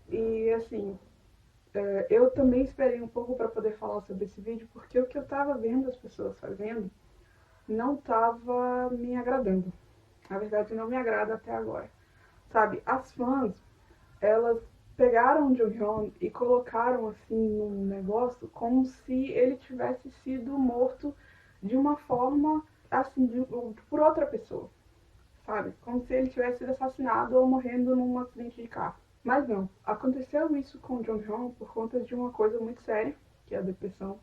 E assim, eu também esperei um pouco para poder falar sobre esse vídeo, porque o que eu tava vendo as pessoas fazendo não tava me agradando. Na verdade, não me agrada até agora. Sabe, as fãs, elas pegaram o Jonghyun e colocaram assim num negócio como se ele tivesse sido morto de uma forma assim por outra pessoa, sabe? Como se ele tivesse sido assassinado ou morrendo num acidente de carro. Mas não, aconteceu isso com o Jonghyun por conta de uma coisa muito séria, que é a depressão.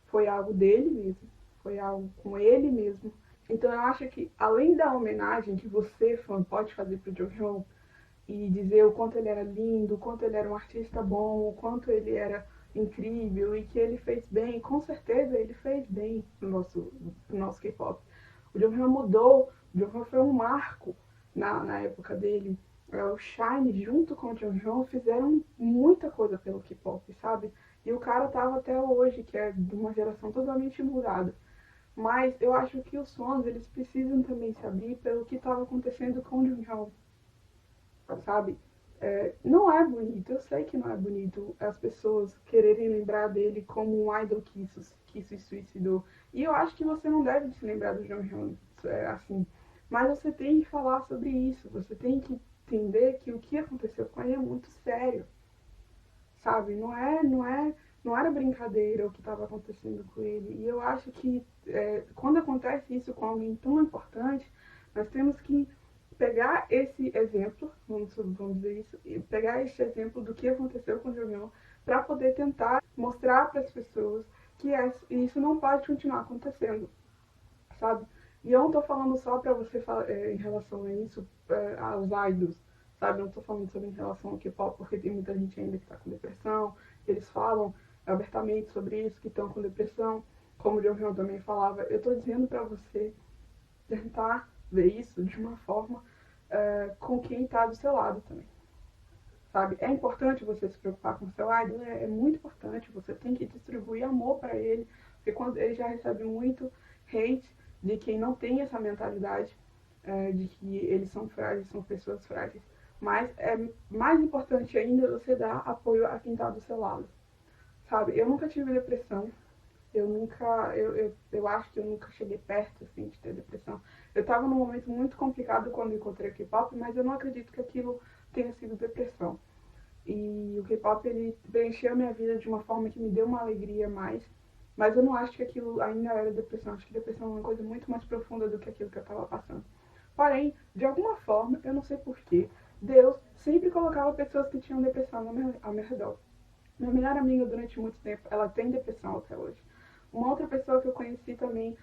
Foi algo dele mesmo, foi algo com ele mesmo. Então eu acho que além da homenagem que você, fã, pode fazer pro Jonghyun, e dizer o quanto ele era lindo, o quanto ele era um artista bom, o quanto ele era incrível e que ele fez bem. Com certeza ele fez bem pro nosso K-pop. O Jonghyun mudou, o Jonghyun foi um marco na época dele. O Shine junto com o Jonghyun fizeram muita coisa pelo K-pop, sabe? E o cara tava até hoje, que é de uma geração totalmente mudada. Mas eu acho que os fãs, eles precisam também se abrir pelo que estava acontecendo com o Jonghyun, sabe? Não é bonito, eu sei que não é bonito as pessoas quererem lembrar dele como um idol que se suicidou. E eu acho que você não deve se lembrar do Jonghyun assim. Mas você tem que falar sobre isso, você tem que entender que o que aconteceu com ele é muito sério, sabe? Não era brincadeira o que estava acontecendo com ele. E eu acho que quando acontece isso com alguém tão importante, nós temos que pegar esse exemplo, vamos dizer isso, e pegar esse exemplo do que aconteceu com o Jonghyun para poder tentar mostrar para as pessoas que isso não pode continuar acontecendo, sabe? E eu não tô falando só pra você em relação a isso, aos idols, sabe? Eu não tô falando sobre em relação ao K-pop, porque tem muita gente ainda que tá com depressão, eles falam abertamente sobre isso, que estão com depressão, como o Jonghyun também falava. Eu tô dizendo pra você tentar ver isso de uma forma com quem tá do seu lado também, sabe? É importante você se preocupar com o seu idol, é muito importante, você tem que distribuir amor para ele, porque quando ele já recebe muito hate de quem não tem essa mentalidade, de que eles são frágeis, são pessoas frágeis. Mas é mais importante ainda você dar apoio a quem está do seu lado, sabe? Eu nunca tive depressão, eu acho que eu nunca cheguei perto, assim, de ter depressão. Eu estava num momento muito complicado quando encontrei o K-pop, mas eu não acredito que aquilo tenha sido depressão. E o K-pop, ele preencheu a minha vida de uma forma que me deu uma alegria a mais. Mas eu não acho que aquilo ainda era depressão. Acho que depressão é uma coisa muito mais profunda do que aquilo que eu estava passando. Porém, de alguma forma, eu não sei porquê, Deus sempre colocava pessoas que tinham depressão ao meu redor. Minha melhor amiga, durante muito tempo, ela tem depressão até hoje. Uma outra pessoa que eu conheci também,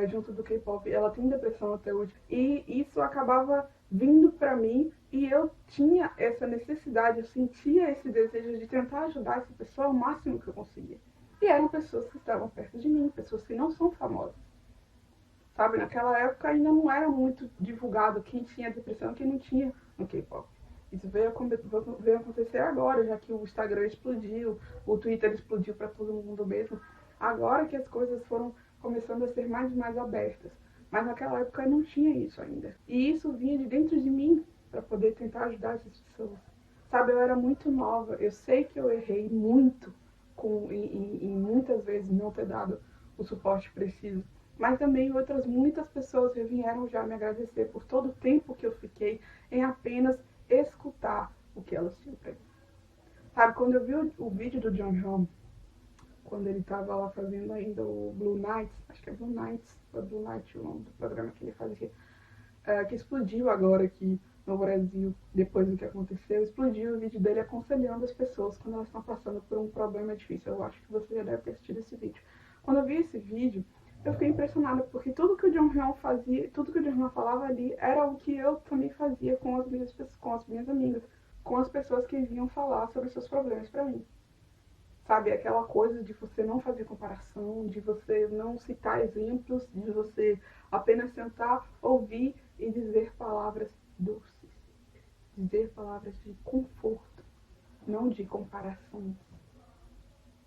junto do K-pop, ela tem depressão até hoje. E isso acabava vindo pra mim e eu tinha essa necessidade, eu sentia esse desejo de tentar ajudar essa pessoa ao máximo que eu conseguia. E eram pessoas que estavam perto de mim, pessoas que não são famosas. Sabe, naquela época ainda não era muito divulgado quem tinha depressão e quem não tinha no K-pop. Isso veio acontecer agora, já que o Instagram explodiu, o Twitter explodiu para todo mundo mesmo. Agora que as coisas foram começando a ser mais e mais abertas. Mas naquela época não tinha isso ainda. E isso vinha de dentro de mim para poder tentar ajudar essas pessoas. Sabe, eu era muito nova, eu sei que eu errei muito em muitas vezes não ter dado o suporte preciso, mas também outras muitas pessoas vieram já me agradecer por todo o tempo que eu fiquei em apenas escutar o que elas tinham para mim. Sabe, quando eu vi o vídeo do Jonghyun, quando ele estava lá fazendo ainda o Blue Nights, acho que é Blue Nights, foi Blue Night o nome do programa que ele fazia, que explodiu agora aqui no Brasil, depois do que aconteceu, explodiu o vídeo dele aconselhando as pessoas quando elas estão passando por um problema difícil. Eu acho que você já deve ter assistido esse vídeo. Quando eu vi esse vídeo, eu fiquei impressionada, porque tudo que o Jonghyun fazia, tudo que o Jonghyun falava ali, era o que eu também fazia com as minhas amigas, com as pessoas que vinham falar sobre seus problemas para mim. Sabe, aquela coisa de você não fazer comparação, de você não citar exemplos, de você apenas sentar, ouvir e dizer palavras doces, dizer palavras de conforto, não de comparações.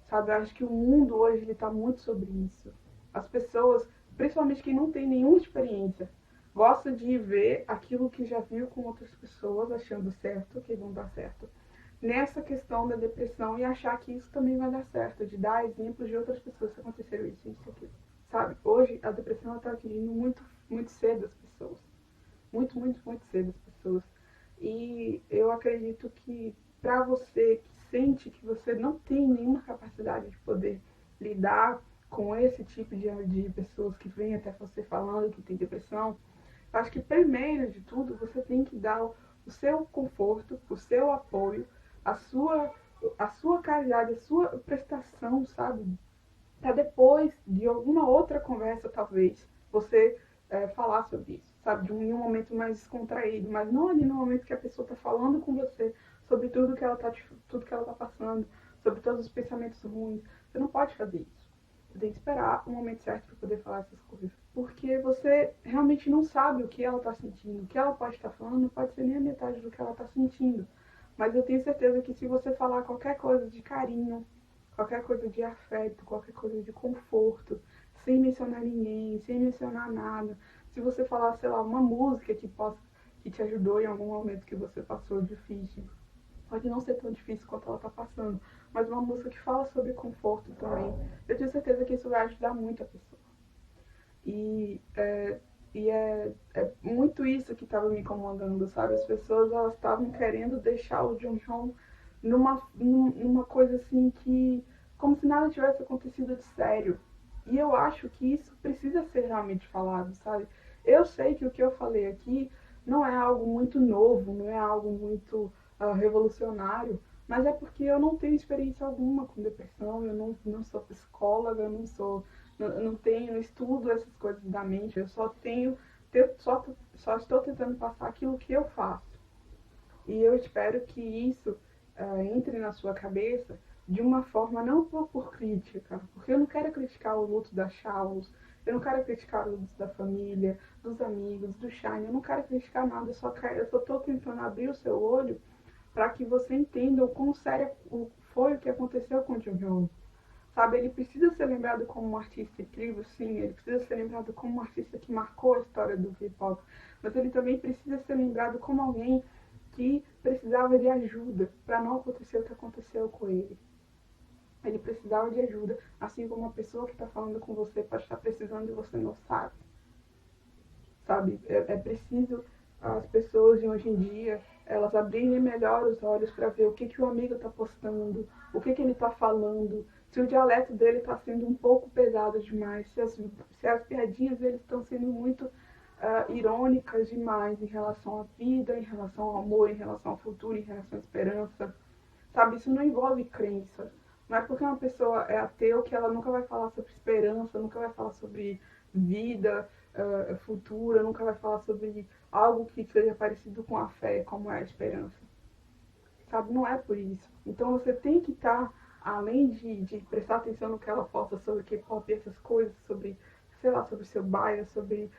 Sabe, eu acho que o mundo hoje ele está muito sobre isso. As pessoas, principalmente quem não tem nenhuma experiência, gosta de ver aquilo que já viu com outras pessoas achando certo, que vão dar certo. nessa questão da depressão e achar que isso também vai dar certo, de dar exemplos de outras pessoas que aconteceram isso aqui, sabe? Hoje a depressão está atingindo muito cedo as pessoas, muito cedo as pessoas. E eu acredito que para você que sente que você não tem nenhuma capacidade de poder lidar com esse tipo de pessoas que vêm até você falando que tem depressão, acho que primeiro de tudo você tem que dar o seu conforto, o seu apoio, a sua, a sua caridade, a sua prestação, sabe? Para depois de alguma outra conversa, talvez, você falar sobre isso, sabe? Em um momento mais descontraído, mas não ali no momento que a pessoa está falando com você sobre tudo que ela tá passando, sobre todos os pensamentos ruins. Você não pode fazer isso. Você tem que esperar o momento certo para poder falar essas coisas. Porque você realmente não sabe o que ela está sentindo. O que ela pode estar falando não pode ser nem a metade do que ela está sentindo. Mas eu tenho certeza que se você falar qualquer coisa de carinho, qualquer coisa de afeto, qualquer coisa de conforto, sem mencionar ninguém, sem mencionar nada. Se você falar, sei lá, uma música que te ajudou em algum momento que você passou difícil, pode não ser tão difícil quanto ela está passando, mas uma música que fala sobre conforto também, eu tenho certeza que isso vai ajudar muito a pessoa. E é muito isso que estava me incomodando, sabe? As pessoas elas estavam querendo deixar o Jung Hyun numa coisa assim que como se nada tivesse acontecido de sério. E eu acho que isso precisa ser realmente falado, sabe? Eu sei que o que eu falei aqui não é algo muito novo, não é algo muito revolucionário, mas é porque eu não tenho experiência alguma com depressão, eu não sou psicóloga, eu não tenho estudo essas coisas da mente, eu só estou tentando passar aquilo que eu faço. E eu espero que isso entre na sua cabeça de uma forma não por crítica, porque eu não quero criticar o luto da Charles, eu não quero criticar o luto da família, dos amigos, do Shine, eu não quero criticar nada, eu só estou tentando abrir o seu olho para que você entenda o quão sério foi o que aconteceu com o Jung. Sabe, ele precisa ser lembrado como um artista incrível, sim, ele precisa ser lembrado como um artista que marcou a história do K-pop, mas ele também precisa ser lembrado como alguém que precisava de ajuda para não acontecer o que aconteceu com ele. Ele precisava de ajuda, assim como uma pessoa que está falando com você pode estar precisando e você não sabe. Sabe, é preciso as pessoas de hoje em dia elas abrirem melhor os olhos para ver o que o amigo está postando, o que ele está falando, se o dialeto dele está sendo um pouco pesado demais, se as piadinhas dele estão sendo muito irônicas demais em relação à vida, em relação ao amor, em relação ao futuro, em relação à esperança. Sabe, isso não envolve crença. Não é porque uma pessoa é ateu que ela nunca vai falar sobre esperança, nunca vai falar sobre vida futura, nunca vai falar sobre algo que seja parecido com a fé, como é a esperança. Sabe, não é por isso. Então você tem que estar, além de prestar atenção no que ela posta sobre K-pop e essas coisas, sobre, sei lá, sobre seu bias, sobre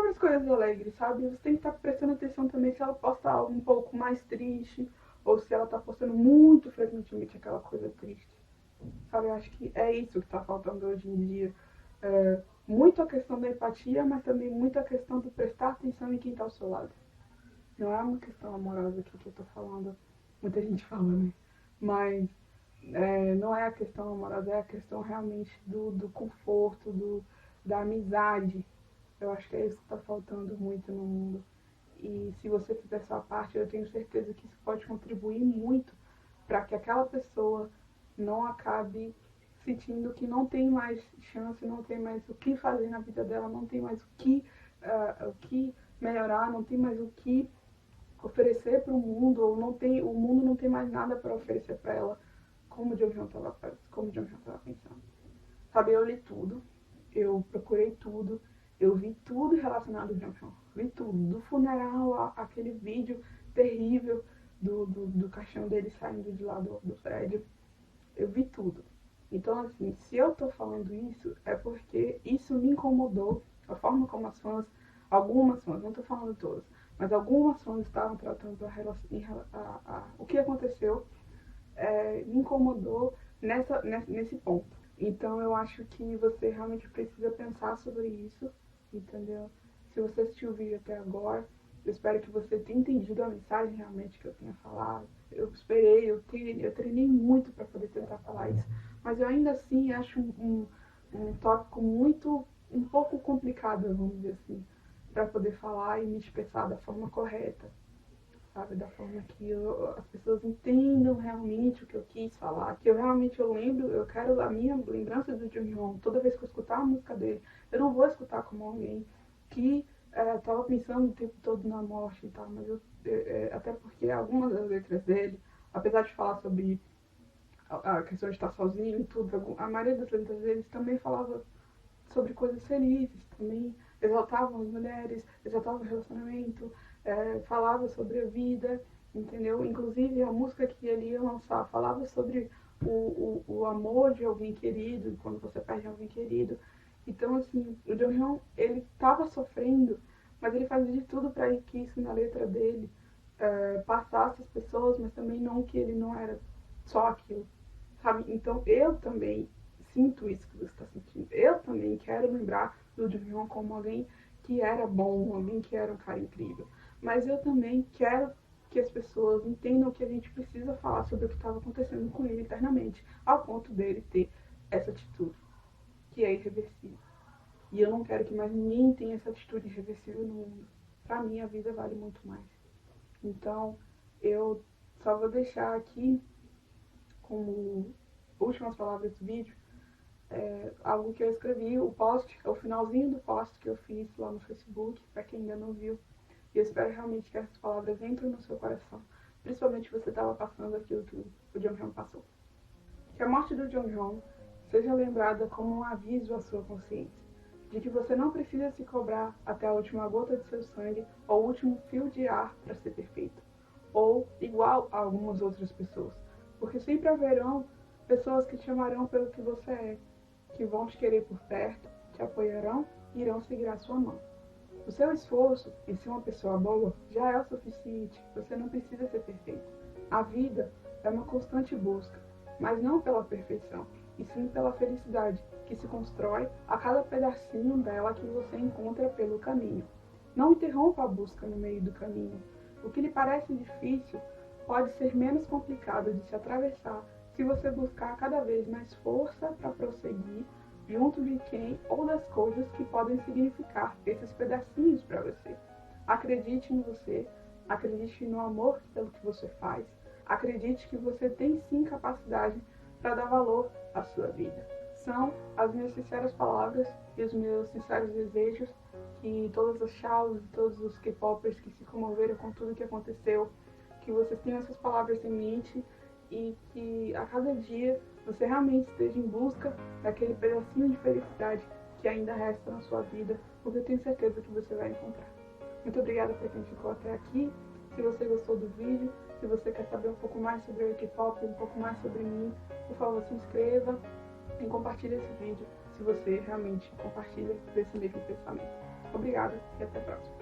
as coisas alegres, sabe? Você tem que estar prestando atenção também se ela posta algo um pouco mais triste, ou se ela está postando muito frequentemente aquela coisa triste. Sabe, eu acho que é isso que está faltando hoje em dia. Muito a questão da empatia, mas também muito a questão de prestar atenção em quem está ao seu lado. Não é uma questão amorosa aqui que eu tô falando, muita gente fala, né? Mas não é a questão amorosa, é a questão realmente do conforto, da amizade. Eu acho que é isso que está faltando muito no mundo. E se você fizer sua parte, eu tenho certeza que isso pode contribuir muito para que aquela pessoa não acabe sentindo que não tem mais chance, não tem mais o que fazer na vida dela, não tem mais o que melhorar, não tem mais o que oferecer para o mundo, ou o mundo não tem mais nada para oferecer para ela, como o Jung estava pensando. Sabe, eu li tudo, eu procurei tudo, eu vi tudo relacionado ao Jung, vi tudo, do funeral aquele vídeo terrível do caixão dele saindo de lá do prédio, eu vi tudo. Então, assim, se eu tô falando isso, é porque isso me incomodou, a forma como as fãs, algumas fãs, não tô falando todas, mas algumas fãs estavam tratando o que aconteceu, me incomodou nesse ponto. Então, eu acho que você realmente precisa pensar sobre isso, entendeu? Se você assistiu o vídeo até agora, Eu espero que você tenha entendido a mensagem realmente que eu tenha falado. Eu treinei muito para poder tentar falar isso, mas eu ainda assim acho um tópico um pouco complicado, vamos dizer assim, para poder falar e me expressar da forma correta, sabe? Da forma que as pessoas entendam realmente o que eu quis falar, que eu quero a minha lembrança do Jonghyun, toda vez que eu escutar a música dele, eu não vou escutar como alguém que estava pensando o tempo todo na morte e tal, mas até porque algumas das letras dele, apesar de falar sobre a questão de estar sozinho e tudo, a maioria das letras dele também falava sobre coisas felizes, também exaltavam as mulheres, exaltavam o relacionamento, falava sobre a vida, entendeu? Inclusive a música que ele ia lançar falava sobre o amor de alguém querido, quando você perde alguém querido. Então, assim, o Jonghyun, ele estava sofrendo, mas ele fazia de tudo para que isso na letra dele passasse as pessoas, mas também não que ele não era só aquilo, sabe? Então, eu também sinto isso que você está sentindo. Eu também quero lembrar do Jonghyun como alguém que era bom, alguém que era um cara incrível. Mas eu também quero que as pessoas entendam que a gente precisa falar sobre o que estava acontecendo com ele internamente, ao ponto dele ter essa atitude, que é irreversível. E eu não quero que mais ninguém tenha essa atitude irreversível no mundo. Para mim, a vida vale muito mais. Então, eu só vou deixar aqui, como últimas palavras do vídeo, algo que eu escrevi, o finalzinho do post que eu fiz lá no Facebook, para quem ainda não viu. E eu espero realmente que essas palavras entrem no seu coração, principalmente se você estava passando aquilo que o Jonghyun passou. Que a morte do Jonghyun seja lembrada como um aviso à sua consciência, de que você não precisa se cobrar até a última gota de seu sangue ou o último fio de ar para ser perfeito, ou igual a algumas outras pessoas, porque sempre haverão pessoas que te amarão pelo que você é, que vão te querer por perto, te apoiarão e irão seguir a sua mão. O seu esforço em ser uma pessoa boa já é o suficiente, você não precisa ser perfeito. A vida é uma constante busca, mas não pela perfeição, e sim pela felicidade, que se constrói a cada pedacinho dela que você encontra pelo caminho. Não interrompa a busca no meio do caminho. O que lhe parece difícil pode ser menos complicado de se atravessar se você buscar cada vez mais força para prosseguir junto de quem ou das coisas que podem significar esses pedacinhos para você. Acredite em você, acredite no amor pelo que você faz, acredite que você tem sim capacidade para dar valor à sua vida. São as minhas sinceras palavras e os meus sinceros desejos que todas as Shaos e todos os K-popers que se comoveram com tudo que aconteceu, que vocês tenham essas palavras em mente e que a cada dia você realmente esteja em busca daquele pedacinho de felicidade que ainda resta na sua vida, porque eu tenho certeza que você vai encontrar. Muito obrigada para quem ficou até aqui. Se você gostou do vídeo, se você quer saber um pouco mais sobre o K-pop, um pouco mais sobre mim, por favor, se inscreva e compartilhe esse vídeo se você realmente compartilha desse mesmo pensamento. Obrigada e até a próxima.